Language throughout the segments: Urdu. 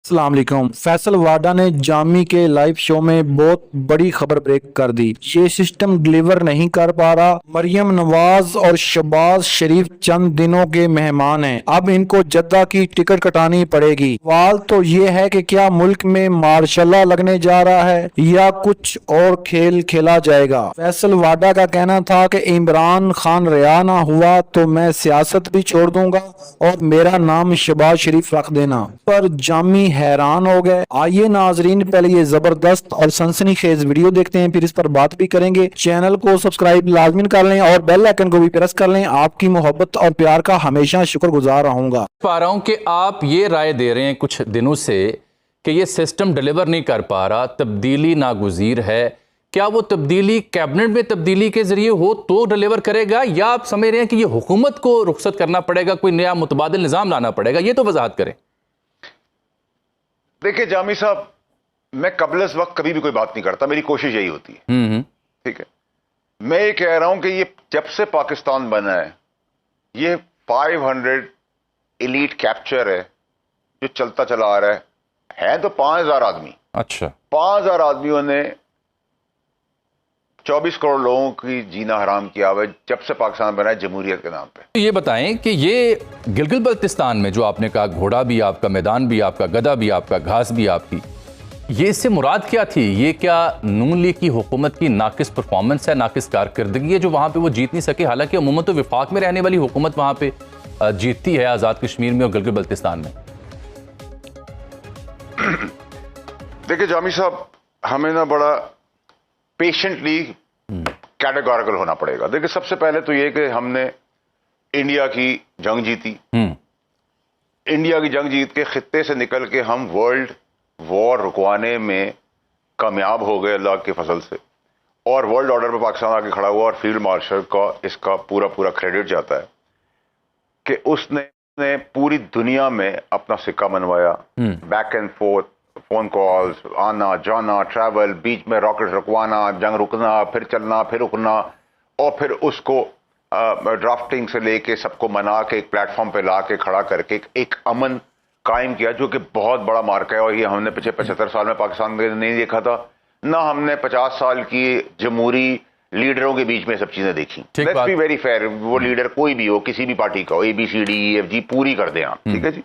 السلام علیکم۔ فیصل واڈا نے جامی کے لائیو شو میں بہت بڑی خبر بریک کر دی۔ یہ سسٹم ڈیلیور نہیں کر پا رہا۔ مریم نواز اور شہباز شریف چند دنوں کے مہمان ہیں، اب ان کو جدہ کی ٹکٹ کٹانی پڑے گی۔ سوال تو یہ ہے کہ کیا ملک میں مارشل لا لگنے جا رہا ہے یا کچھ اور کھیل کھیلا جائے گا؟ فیصل واڈا کا کہنا تھا کہ عمران خان رہا نہ ہوا تو میں سیاست بھی چھوڑ دوں گا اور میرا نام شہباز شریف رکھ دینا، پر جامی حیران ہو گئے۔ آئیے ناظرین، پہلے یہ زبردست اور سنسنی خیز ویڈیو دیکھتے ہیں، پھر اس پر بات بھی کریں گے۔ چینل کو سبسکرائب لازمن کر لیں اور بیل آئیکن کو بھی پریس کر لیں۔ آپ کی محبت اور پیار کا ہمیشہ شکر گزار رہوں گا۔ پا رہا ہوں کہ آپ یہ رائے دے رہے ہیں کچھ دنوں سے کہ یہ سسٹم ڈیلیور نہیں کر پا رہا، تبدیلی ناگزیر ہے۔ کیا وہ تبدیلی کیبنٹ میں تبدیلی کے ذریعے ہو تو ڈیلیور کرے گا، یا آپ سمجھ رہے ہیں کہ یہ حکومت کو رخصت کرنا پڑے گا، کوئی نیا متبادل نظام لانا پڑے گا؟ یہ تو وضاحت کریں۔ دیکھیں جامی صاحب، میں قبل از وقت کبھی بھی کوئی بات نہیں کرتا، میری کوشش یہی ہوتی ہے، ٹھیک ہے۔ میں یہ کہہ رہا ہوں کہ یہ جب سے پاکستان بنا ہے، یہ 500 ایلیٹ کیپچر ہے جو چلتا چلا آ رہا ہے تو 5000 آدمی، اچھا 5000 آدمیوں نے 24 کروڑ لوگوں کی جینا حرام کیا ہوا ہے جب سے پاکستان بنا ہے جمہوریت کے نام پہ۔ یہ بتائیں کہ یہ گلگت بلتستان میں جو آپ نے کہا گھوڑا بھی آپ کا، میدان بھی آپ کا، گدھا بھی آپ کا، گھاس بھی آپ کی، یہ اس سے مراد کیا تھی؟ یہ کیا نون لیگ کی حکومت کی ناقص پرفارمنس ہے، ناقص کارکردگی ہے جو وہاں پہ وہ جیت نہیں سکے؟ حالانکہ عموماً تو وفاق میں رہنے والی حکومت وہاں پہ جیتتی ہے، آزاد کشمیر میں اور گلگت بلتستان میں۔ دیکھیں جامی صاحب، ہمیں نا بڑا پیشنٹلی کیٹیگوریکل ہونا پڑے گا۔ دیکھیں سب سے پہلے تو یہ کہ ہم نے انڈیا کی جنگ جیتی، انڈیا کی جنگ جیت کے خطے سے نکل کے ہم ورلڈ وار رکوانے میں کامیاب ہو گئے اللہ کے فضل سے، اور ورلڈ آرڈر پہ پاکستان آ کے کھڑا ہوا، اور فیلڈ مارشل کا اس کا پورا کریڈٹ جاتا ہے کہ اس نے پوری دنیا میں اپنا سکہ منوایا، back and forth phone calls, آنا جانا، ٹریول، بیچ میں راکٹ رکوانا، جنگ رکنا، پھر چلنا، پھر رکنا، اور پھر اس کو ڈرافٹنگ سے لے کے سب کو منا کے ایک پلیٹ فارم پہ لا کے کھڑا کر کے ایک امن قائم کیا، جو کہ بہت بڑا مارکا ہے، اور یہ ہم نے پچھلے 75 سال میں پاکستان میں نہیں دیکھا تھا، نہ ہم نے 50 سال کی جمہوری لیڈروں کے بیچ میں سب چیزیں دیکھی۔ لیٹس بی ویری فیئر، وہ لیڈر کوئی بھی ہو، کسی بھی پارٹی کا ہو، ABCDEFG پوری کر دیں آپ، ٹھیک ہے جی۔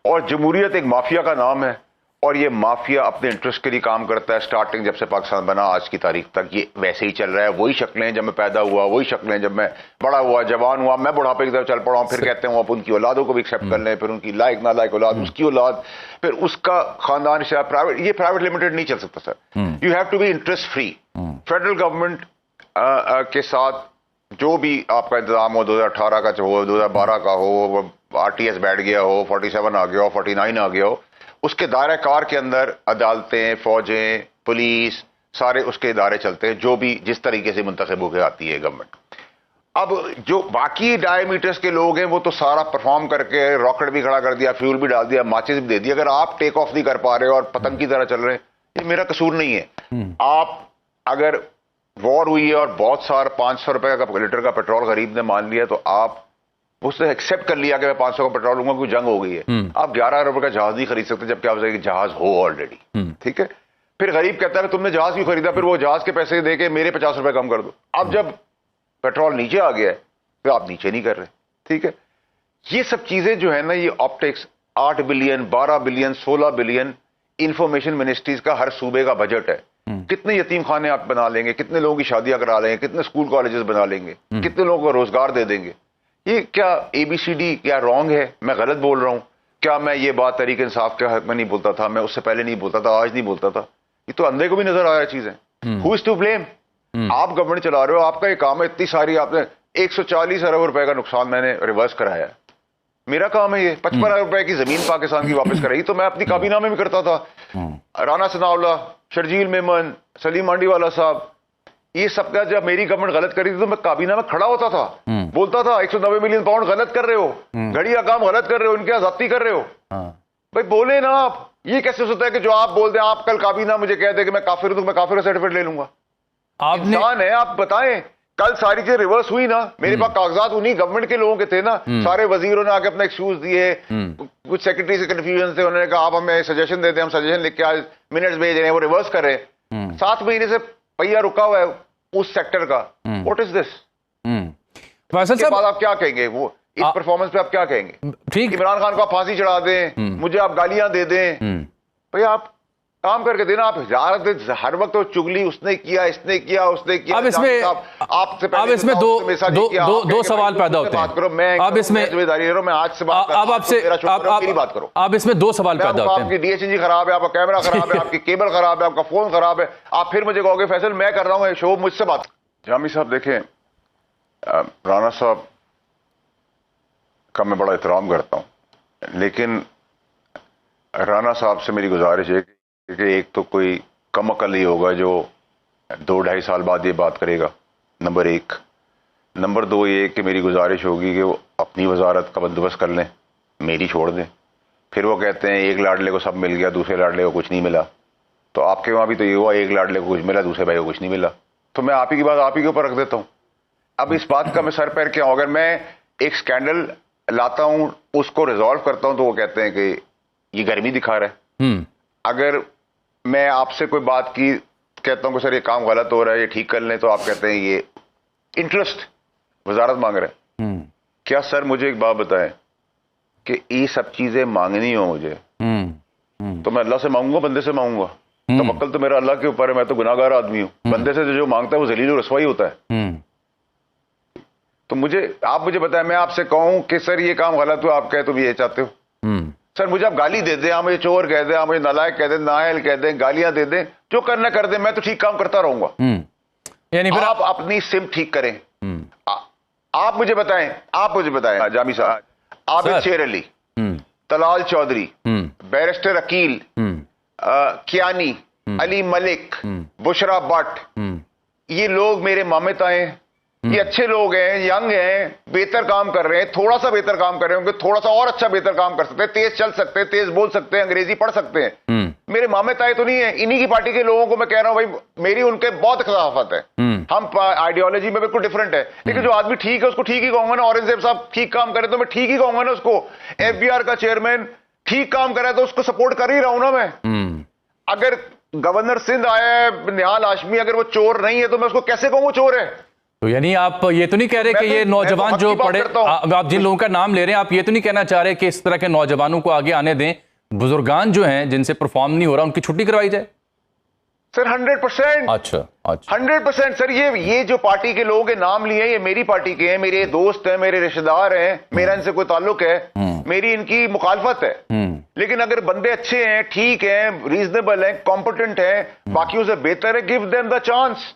اور جمہوریت ایک مافیا کا نام ہے، اور یہ مافیا اپنے انٹرسٹ کے لیے کام کرتا ہے، سٹارٹنگ جب سے پاکستان بنا آج کی تاریخ تک یہ ویسے ہی چل رہا ہے۔ وہی شکلیں جب میں پیدا ہوا، وہی شکلیں جب میں بڑا ہوا، جوان ہوا، میں بڑھاپے کی طرف چل پڑا ہوں، پھر کہتے ہیں آپ ان کی اولادوں کو بھی ایکسیپٹ کر لیں، پھر ان کی لائق نہ لائق اولاد، اس کی اولاد، پھر اس کا خاندان سے پرائیویٹ، یہ پرائیویٹ لمیٹڈ نہیں چل سکتا sir. You have to be interest free. Federal government کے ساتھ جو بھی آپ کا انتظام ہو، 2018 کا ہو، 2012 کا ہو، RTS بیٹھ گیا ہو، 47 آ گیا ہو، 49 آ گیا ہو، اس کے دائرہ کار کے اندر عدالتیں، فوجیں، پولیس، سارے اس کے ادارے چلتے ہیں، جو بھی جس طریقے سے منتخب ہو کے آتی ہے گورنمنٹ۔ اب جو باقی ڈائی میٹرز کے لوگ ہیں وہ تو سارا پرفارم کر کے راکٹ بھی کھڑا کر دیا، فیول بھی ڈال دیا، ماچس بھی دے دیا۔ اگر آپ ٹیک آف نہیں کر پا رہے اور پتنگ کی طرح چل رہے ہیں، یہ میرا قصور نہیں ہے۔ آپ اگر وار ہوئی ہے اور بہت سارا 500 روپے کا لیٹر کا پیٹرول غریب نے مان لیا، تو آپ اس نے ایکسیپٹ کر لیا کہ میں 500 کا پیٹرول لوں گا، کوئی جنگ ہو گئی ہے، آپ 11 روپے کا جہاز نہیں خرید سکتے جبکہ آپ کہ جہاز ہو آلریڈی، ٹھیک ہے۔ پھر غریب کہتا ہے تم نے جہاز کیوں خریدا، پھر وہ جہاز کے پیسے دے کے میرے 50 روپے کم کر دو۔ اب جب پیٹرول نیچے آ گیا ہے پھر آپ نیچے نہیں کر رہے، ٹھیک ہے۔ یہ سب چیزیں جو ہے نا، یہ optics, 8 billion 12 billion 16 billion information ministries کا ہر صوبے کا بجٹ ہے۔ کتنے یتیم خانے آپ بنا لیں گے، کتنے لوگوں کی شادیاں کرا لیں گے، کتنے اسکول کالجز بنا لیں گے، کتنے لوگوں کو روزگار دے دیں گے؟ یہ کیا ABCD کیا رانگ ہے؟ میں غلط بول رہا ہوں کیا؟ میں یہ بات تحریک انصاف کے حق میں نہیں بولتا تھا، میں اس سے پہلے نہیں بولتا تھا، آج نہیں بولتا تھا، یہ تو اندھے کو بھی نظر آ رہا چیزیں۔ ہو از ٹو بلیم؟ آپ گورنمنٹ چلا رہے ہو، آپ کا یہ کام ہے، اتنی ساری آپ نے 140 ارب روپے کا نقصان میں نے ریورس کرایا ہے، میرا کام ہے یہ 55 ارب روپے کی زمین پاکستان کی واپس کرائی، تو میں اپنی کابینہ میں بھی کرتا تھا۔ رانا ثناء اللہ، شرجیل میمن، سلیم مانڈی والا صاحب، یہ سب کا جب میری گورنمنٹ غلط کری تھی تو میں کابینہ میں کھڑا ہوتا تھا، بولتا تھا 190 ملین پاؤنڈ غلط کر رہے ہو، گھڑیا کام غلط کر رہے ہو، ان کے ذاتی کر رہے ہو۔ بھائی بولے نا آپ، یہ کیسے ہوتا ہے کہ جو آپ بول دیں، آپ کل کابینہ مجھے کہہ دیں کہ میں کافر ہوں تو میں کافر کا سرٹیفکیٹ لے لوں گا؟ انسان ہے، آپ بتائیں کل ساری چیزیں ریورس ہوئی نا. میرے پاس کاغذات انہیں گورنمنٹ کے لوگوں کے تھے نا, سارے وزیروں نے آ کے اپنا ایکسکیوز دیے, کچھ سیکرٹری سے کنفیوژن تھے, انہوں نے کہا آپ ہمیں سجیشن دیتے ہیں, ہم سجیشن لکھ کے آج منٹس بھیج رہے ہیں, وہ ریورس کر رہے ہیں. 7 مہینے سے پہیا رکا ہوا ہے اس سیکٹر کا. واٹ از دس؟ فیصل اس کے بعد صاحب آپ کیا کہیں گے؟ وہ اس پرفارمنس پہ آپ کیا کہیں گے؟ ٹھیک, عمران خان کو آپ پھانسی چڑھا دیں, مجھے آپ گالیاں دے دیں, بھئی آپ کام کر کے دینا. آپ ہر وقت چگلی اس نے کیا, اس نے کیا, اس نے کیا. اب اس میں اب اس میں دو سوال پیدا ہوتے ہیں. اب اس میں میں آج سے بات اب آپ سے میری بات کرو. اب اس میں 2 سوال پیدا ہوتے آپ ہیں. کی ڈی ایچ این جی خراب ہے, آپ کا کیمرہ خراب ہے, آپ کی کیبل خراب ہے, آپ کا فون خراب ہے, آپ پھر مجھے کہو گے فیصل میں کر رہا ہوں شو, مجھ سے بات. جامی صاحب دیکھیں, رانا صاحب کا میں بڑا احترام کرتا ہوں, لیکن رانا صاحب سے میری گزارش ہے کہ ایک تو کوئی کم عقل ہی ہوگا جو 2-2.5 سال بعد یہ بات کرے گا, نمبر 1. نمبر 2 یہ کہ میری گزارش ہوگی کہ وہ اپنی وزارت کا بندوبست کر لیں, میری چھوڑ دیں. پھر وہ کہتے ہیں ایک لاڈلے کو سب مل گیا, دوسرے لاڈلے کو کچھ نہیں ملا. تو آپ کے وہاں بھی تو یہ ہوا, ایک لاڈلے کو کچھ ملا, دوسرے بھائی کو کچھ نہیں ملا. تو میں آپ ہی کی بات آپ ہی کے اوپر رکھ دیتا ہوں. اب اس بات کا میں سر پیر کیا ہوں, اگر میں ایک سکینڈل لاتا ہوں, اس کو ریزالو کرتا ہوں, تو وہ کہتے ہیں کہ یہ گرمی دکھا رہا ہے. اگر میں آپ سے کوئی بات کی کہتا ہوں کہ سر یہ کام غلط ہو رہا ہے, یہ ٹھیک کر لیں, تو آپ کہتے ہیں یہ انٹرسٹ وزارت مانگ رہے ہیں. کیا سر مجھے ایک بات بتائیں کہ یہ سب چیزیں مانگنی ہو مجھے, تو میں اللہ سے مانگوں گا, بندے سے مانگوں گا؟ توکل تو میرا اللہ کے اوپر ہے, میں تو گناہ گار آدمی ہوں. بندے سے جو مانگتا ہے وہ ذلیل و رسوائی ہوتا ہے. تو آپ مجھے بتائیں, میں آپ سے کہوں کہ سر یہ کام غلط ہوا, آپ کہے تو بھی یہ چاہتے ہو؟ سر مجھے آپ گالی دے دیں, آپ مجھے چور کہہ دیں, آپ مجھے نالائق کہہ دیں, نااہل کہہ دیں, گالیاں دے دیں, جو کرنا کر دیں, میں تو ٹھیک کام کرتا رہوں گا. یعنی پھر آپ اپنی سم ٹھیک کریں. آپ مجھے بتائیں جامی صاحب, عابد شیر علی, طلال چودھری, بیرسٹر عقیل, کیانی, علی ملک, بشرا بٹ, یہ لوگ میرے مامے تائیں, یہ اچھے لوگ ہیں, ینگ ہیں, بہتر کام کر رہے ہیں, تھوڑا سا بہتر کام کر رہے ہیں, تھوڑا سا اور اچھا بہتر کام کر سکتے ہیں, تیز چل سکتے ہیں, تیز بول سکتے ہیں, انگریزی پڑھ سکتے ہیں. میرے مامے تائے تو نہیں ہیں. انہی کی پارٹی کے لوگوں کو میں کہہ رہا ہوں بھائی میری ان کے بہت اختلافات ہے, ہم آئیڈیالوجی میں بالکل ڈفرنٹ ہے, لیکن جو آدمی ٹھیک ہے اس کو ٹھیک ہی کہوں گا نا. اورنگزیب صاحب ٹھیک کام کرے تو میں ٹھیک ہی کہوں گا نا اس کو. ایف بی آر کا چیئرمین ٹھیک کام کرے تو اس کو سپورٹ کر ہی رہا ہوں نا میں. اگر گورنر سندھ آیا ہے نہال ہاشمی, اگر وہ چور نہیں ہے تو میں اس کو کیسے کہوں وہ چور ہے؟ تو یعنی آپ یہ تو نہیں کہہ رہے کہ یہ نوجوان جو پڑھے, آپ جن لوگوں کا نام لے رہے ہیں, آپ یہ تو نہیں کہنا چاہ رہے کہ اس طرح کے نوجوانوں کو آگے آنے دیں, بزرگان جو ہیں جن سے پرفارم نہیں ہو رہا ان کی چھٹی کروائی جائے؟ سر 100%. اچھا 100% سر. یہ جو پارٹی کے لوگ ہیں نام لیے, یہ میری پارٹی کے ہیں, میرے دوست ہیں, میرے رشتہ دار ہیں, میرا ان سے کوئی تعلق ہے, میری ان کی مخالفت ہے. لیکن اگر بندے اچھے ہیں, ٹھیک ہیں, ریزنیبل ہیں, کمپٹنٹ ہیں, باقیوں سے بہتر ہے, گیو دیم دا چانس.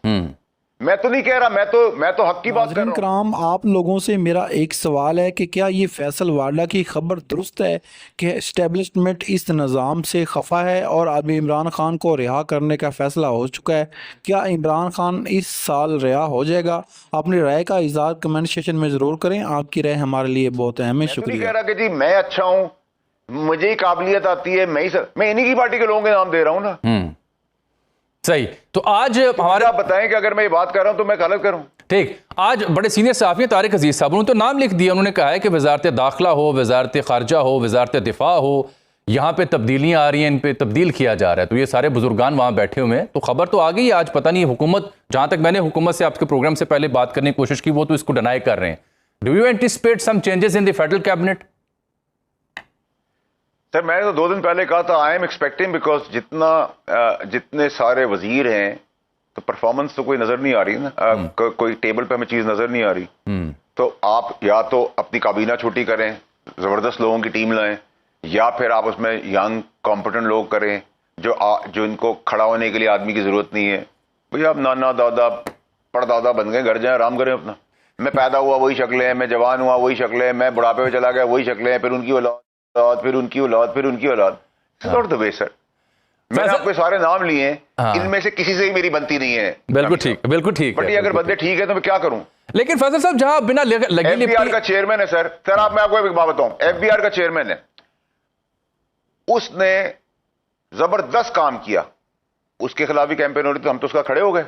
میں تو نہیں کہہ رہا, میں تو حق کی بات کر رہا ہوں. کرام, آپ لوگوں سے میرا ایک سوال ہے کہ کیا یہ فیصل واڈا کی خبر درست ہے کہ اسٹیبلشمنٹ اس نظام سے خفا ہے اور اب عمران خان کو رہا کرنے کا فیصلہ ہو چکا ہے؟ کیا عمران خان اس سال رہا ہو جائے گا؟ اپنی رائے کا اظہار کمنٹ سیکشن میں ضرور کریں, آپ کی رائے ہمارے لیے بہت اہم ہے. شکریہ. میں شکریہ. کہہ رہا کہ جی میں اچھا ہوں, مجھے قابلیت آتی ہے, میں انہی کی پارٹی کے لوگوں کے نام دے رہا ہوں نا. صحیح. تو آج ہمارے آپ بتائیں کہ اگر میں یہ بات کر رہا ہوں تو میں غلط کروں؟ ٹھیک. آج بڑے سینئر صحافی ہیں طارق عزیز صاحب, انہوں نے تو نام لکھ دیا, انہوں نے کہا ہے کہ وزارت داخلہ ہو, وزارت خارجہ ہو, وزارت دفاع ہو, یہاں پہ تبدیلیاں آ رہی ہیں, ان پہ تبدیل کیا جا رہا ہے. تو یہ سارے بزرگان وہاں بیٹھے ہوئے ہیں, تو خبر تو آ گئی. آج پتہ نہیں حکومت, جہاں تک میں نے حکومت سے آپ کے پروگرام سے پہلے بات کرنے کی کوشش کی, وہ تو اس کو ڈینائی کر رہے ہیں. Do you anticipate some changes in the federal cabinet? Sir میں نے تو 2 دن پہلے کہا تھا آئی ایم ایکسپیکٹنگ, بیکاز جتنے سارے وزیر ہیں تو پرفارمنس تو کوئی نظر نہیں آ رہی نا, کوئی ٹیبل پہ ہمیں چیز نظر نہیں آ رہی. تو آپ یا تو اپنی کابینہ چھوٹی کریں, زبردست لوگوں کی ٹیم لائیں, یا پھر آپ اس میں ینگ کمپٹنٹ لوگ کریں جو ان کو کھڑا ہونے کے لیے آدمی کی ضرورت نہیں ہے. بھئی آپ نانا دادا پردادا بن گئے, گھر جائیں آرام کریں اپنا. میں پیدا ہوا وہی شکلیں, میں جوان ہوا وہی شکلیں, میں بڑھاپے میں چلا گیا وہی شکلیں, پھر ان کی اولاد, پھر ان کی اولاد, پھر ان کی اولاد. ناٹ دا وے سر. میں نے آپ کے سارے نام لیے ہیں, ان میں سے کسی سے ہی میری بنتی نہیں ہے. بالکل ٹھیک, بالکل ٹھیک. بٹ یہ اگر بندے ٹھیک ہے تو میں کیا کروں؟ لیکن فیصل صاحب جہاں بنا لگی ایف بی آر کا چیئرمین ہے سر آپ میں آپ کو ایک بات بتاؤں, ایف بی آر کا چیئرمین ہے, اس نے زبردست کام کیا, اس کے خلاف بھی کیمپین ہو رہی تھی, ہم تو اس کا کھڑے ہو گئے.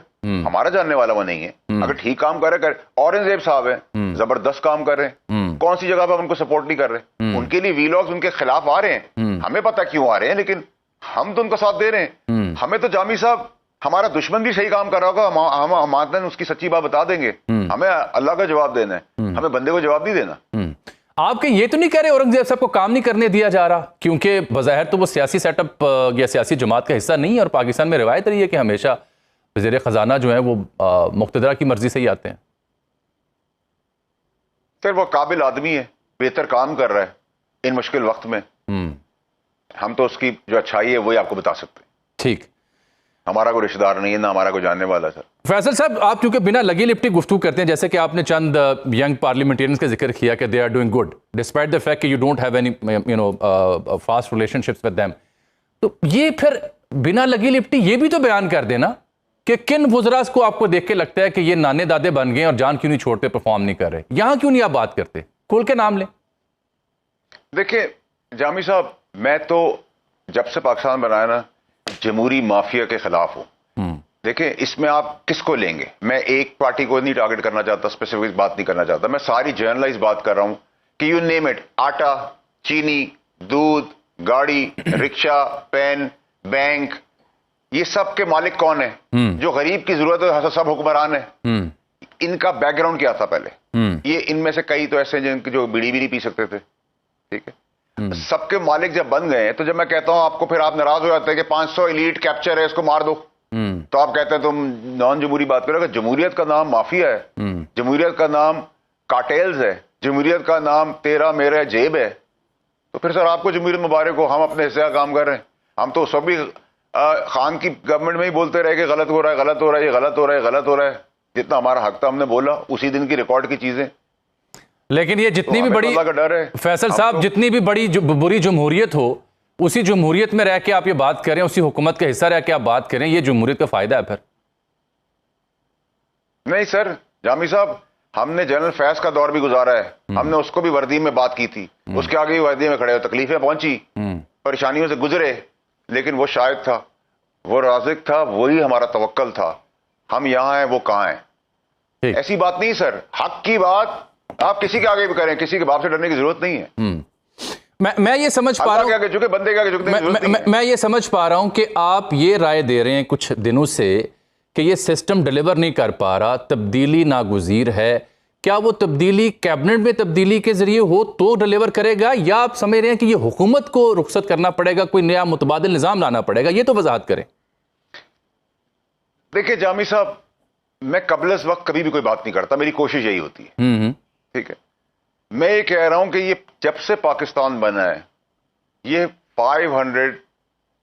ہمارا جاننے والا وہ نہیں ہے. اگر ٹھیک کام کر رہے اورنگزیب صاحب ہیں, زبردست کام کر رہے ہیں, کون سی جگہ پہ ہم ان کو سپورٹ نہیں کر رہے. ان کے لیے ویلاگز ان کے خلاف آ رہے ہیں, ہمیں پتہ کیوں آ رہے ہیں, لیکن ہم تو ان کا ساتھ دے رہے ہیں. ہمیں تو جامی صاحب ہمارا دشمن بھی صحیح کام کر رہا ہوگا, ہم امانتاً اس کی سچی بات بتا دیں گے. ہمیں اللہ کا جواب دینا ہے, ہمیں بندے کو جواب نہیں دینا. آپ کہ یہ تو نہیں کہہ رہے اورنگزیب صاحب کو کام نہیں کرنے دیا جا رہا, کیونکہ بظاہر تو وہ سیاسی سیٹ اپ یا سیاسی جماعت کا حصہ نہیں ہے, اور پاکستان میں روایت رہی ہے کہ ہمیشہ وزیر خزانہ جو ہیں وہ مقتدرہ کی مرضی سے ہی آتے ہیں. پھر وہ قابل آدمی ہے, بہتر کام کر رہا ہے ان مشکل وقت میں. ہم تو اس کی جو اچھائی ہے وہی آپ کو بتا سکتے ہیں. ٹھیک, ہمارا کوئی رشتہ دار نہیں ہے, نہ ہمارا کوئی جاننے والا سر. فیصل صاحب, آپ چونکہ بنا لگی لپٹی گفتگو کرتے ہیں, جیسے کہ آپ نے چند ینگ پارلیمنٹیرینز کا ذکر کیا کہ they are doing good despite the fact کہ you don't have any fast relationships with them, تو یہ پھر بنا لگی لپٹی یہ بھی تو بیان کر دینا کہ کن وزراء کو آپ کو دیکھ کے لگتا ہے کہ یہ نانے دادے بن گئے اور جان کیوں نہیں چھوڑتے, پرفارم نہیں کر رہے, یہاں کیوں نہیں آپ بات کرتے, کھول کے نام لیں. دیکھیں جامی صاحب, میں تو جب سے پاکستان بنایا نا جمہوری مافیا کے خلاف ہوں. دیکھیں اس میں آپ کس کو لیں گے, میں ایک پارٹی کو نہیں ٹارگٹ کرنا چاہتا, اسپیسیفک بات نہیں کرنا چاہتا, میں ساری جرنلائز بات کر رہا ہوں کہ یو نیم اٹ, آٹا, چینی, دودھ, گاڑی, رکشہ, پین, بینک, یہ سب کے مالک کون ہیں؟ جو غریب کی ضرورت ہے سب حکمران ہیں. ان کا بیک گراؤنڈ کیا تھا پہلے؟ یہ ان میں سے کئی تو ایسے ہیں جن جو بیڑی بھی نہیں پی سکتے تھے. ٹھیک ہے, سب کے مالک جب بن گئے تو جب میں کہتا ہوں آپ کو, پھر آپ ناراض ہو جاتے ہیں کہ 500 ایلیٹ کیپچر ہے اس کو مار دو, تو آپ کہتے ہیں تم نان جمہوری بات کرو. کہ جمہوریت کا نام مافیا ہے, جمہوریت کا نام کارٹیلز ہے, جمہوریت کا نام تیرا میرا جیب ہے, تو پھر سر آپ کو جمہوریت مبارک ہو, ہم اپنے حصے کا کام کر رہے ہیں. ہم تو سب بھی خان کی گورنمنٹ میں ہی بولتے رہے کہ غلط ہو رہا ہے, غلط ہو رہا ہے, یہ غلط ہو رہا ہے, غلط ہو رہا ہے. جتنا ہمارا حق تھا ہم نے بولا, اسی دن کی ریکارڈ کی چیزیں. لیکن یہ جتنی بھی بڑی, فیصل صاحب جتنی بھی بڑی بری جمہوریت ہو, اسی جمہوریت میں رہ کے آپ یہ بات کریں, اسی حکومت کا حصہ رہ کے آپ بات کریں, یہ جمہوریت کا فائدہ ہے پھر؟ نہیں سر جامی صاحب, ہم نے جنرل فیض کا دور بھی گزارا ہے, ہم نے اس کو بھی وردی میں بات کی تھی, اس کے آگے بھی وردی میں کھڑے ہو, تکلیفیں پہنچی, پریشانیوں سے گزرے, لیکن وہ شاہد تھا, وہ رازق تھا, وہی ہمارا توکل تھا. ہم یہاں ہیں, وہ کہاں ہیں؟ ایسی بات نہیں سر, حق کی بات آپ کسی کے آگے بھی کریں, کسی کے باپ سے ڈرنے کی ضرورت نہیں ہے. میں یہ سمجھ پا رہا ہوں, میں یہ سمجھ پا رہا ہوں کہ آپ یہ رائے دے رہے ہیں کچھ دنوں سے کہ یہ سسٹم ڈیلیور نہیں کر پا رہا, تبدیلی ناگزیر ہے. کیا وہ تبدیلی کیبنٹ میں تبدیلی کے ذریعے ہو تو ڈیلیور کرے گا, یا آپ سمجھ رہے ہیں کہ یہ حکومت کو رخصت کرنا پڑے گا, کوئی نیا متبادل نظام لانا پڑے گا؟ یہ تو وضاحت کریں. دیکھیں جامی صاحب, میں قبل از وقت کبھی بھی کوئی بات نہیں کرتا, میری کوشش یہی ہوتی ہے. ٹھیک ہے, میں یہ کہہ رہا ہوں کہ یہ جب سے پاکستان بنا ہے یہ 500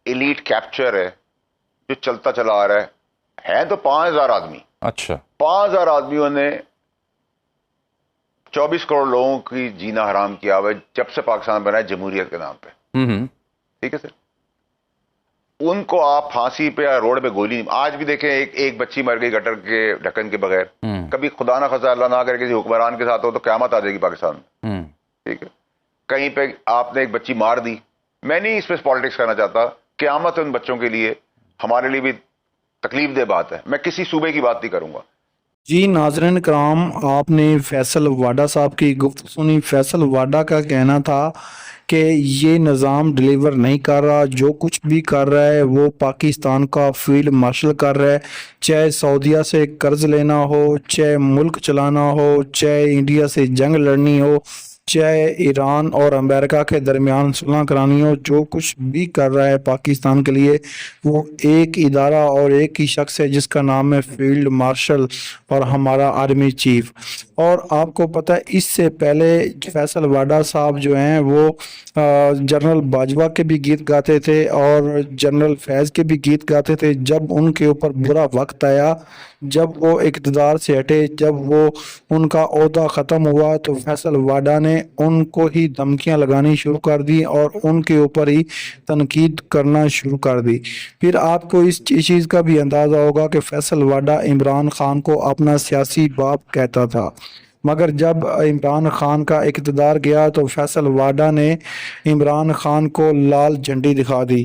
ایلیٹ کیپچر ہے جو چلتا چلا آ رہا ہے تو 5000 آدمی. اچھا, 5000 آدمیوں نے 24 کروڑ لوگوں کی جینا حرام کیا ہوا ہے جب سے پاکستان بنا ہے جمہوریت کے نام پہ. ٹھیک ہے سر, ان کو آپ پھانسی پہ یا روڈ پہ گولی, آج بھی دیکھیں ایک بچی مر گئی گٹر کے ڈھکن کے بغیر. کبھی خدا نہ خدا اللہ نہ کرے کسی حکمران کے ساتھ ہو تو قیامت آ جائے گی پاکستان میں. ٹھیک ہے, کہیں پہ آپ نے ایک بچی مار دی, میں نہیں اس پہ پالیٹکس کرنا چاہتا, قیامت ان بچوں کے لیے, ہمارے لیے بھی تکلیف دہ بات ہے. میں کسی صوبے کی بات نہیں کروں گا. جی ناظرین کرام, آپ نے فیصل واڈا صاحب کی گفتگو سنی. فیصل واڈا کا کہنا تھا کہ یہ نظام ڈیلیور نہیں کر رہا, جو کچھ بھی کر رہا ہے وہ پاکستان کا فیلڈ مارشل کر رہا ہے. چاہے سعودیہ سے قرض لینا ہو, چاہے ملک چلانا ہو, چاہے انڈیا سے جنگ لڑنی ہو, چاہے ایران اور امریکہ کے درمیان صلح کرانی ہو, جو کچھ بھی کر رہا ہے پاکستان کے لیے وہ ایک ادارہ اور ایک ہی شخص ہے جس کا نام ہے فیلڈ مارشل اور ہمارا آرمی چیف. اور آپ کو پتہ ہے اس سے پہلے فیصل واڈا صاحب جو ہیں وہ جنرل باجوہ کے بھی گیت گاتے تھے اور جنرل فیض کے بھی گیت گاتے تھے. جب ان کے اوپر برا وقت آیا, جب وہ اقتدار سے ہٹے, جب وہ ان کا عہدہ ختم ہوا, تو فیصل واڈا نے ان کو ہی دھمکیاں لگانی شروع کر دی اور ان کے اوپر ہی تنقید کرنا شروع کر دی. پھر آپ کو اس چیز کا بھی اندازہ ہوگا کہ فیصل واڈا عمران خان کو اپنا سیاسی باپ کہتا تھا, مگر جب عمران خان کا اقتدار گیا تو فیصل واڈا نے عمران خان کو لال جھنڈی دکھا دی.